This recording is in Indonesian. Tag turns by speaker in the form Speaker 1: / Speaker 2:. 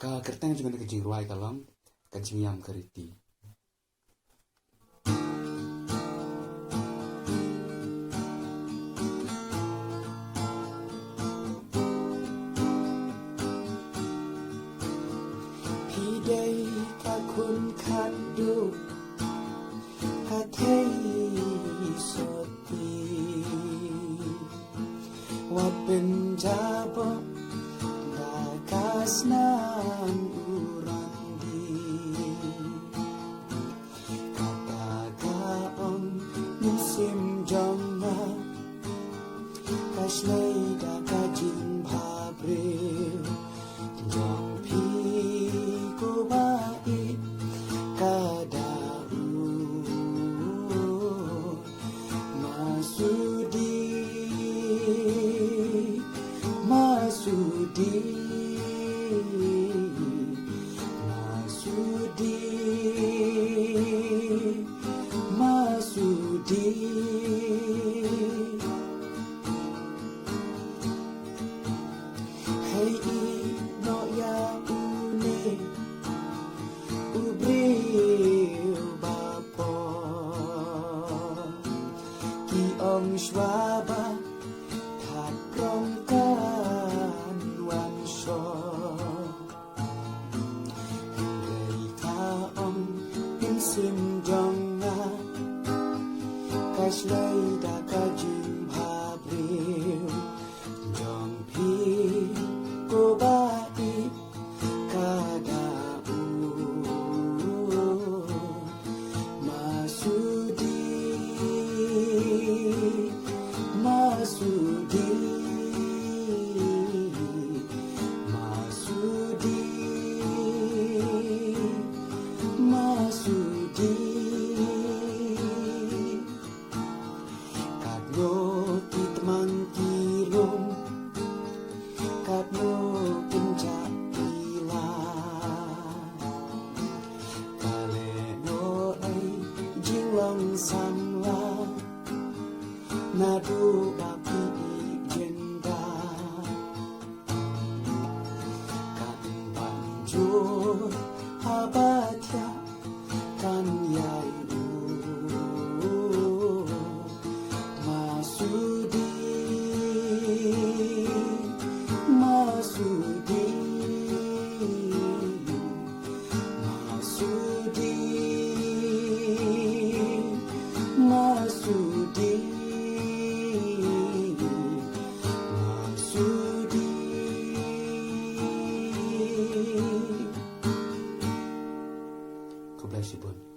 Speaker 1: Ka kerteng juga nak kejing ruai kalam kejing yam keriti.
Speaker 2: Pidai kakun kandu hatai soti wat penjabo dakas nan urandi kata kaong musim jama kaslay da kajing babril jong pi ko bait kadau masudi masudi masudi masudi hey no ya une ubril bapo ki ong shwaba that rong kan wan sho hey ka ong in sim jong na kaslay da ka jing babril jong pi ko bait kadau masudi masudi masudi masudi kadno kitman kilom kadno kinjak ila kaleno ai jinglang samla nadu baki jenda kan banjur abatya kan yai masudi masudi masudi masudi masudi
Speaker 1: God bless you, bud.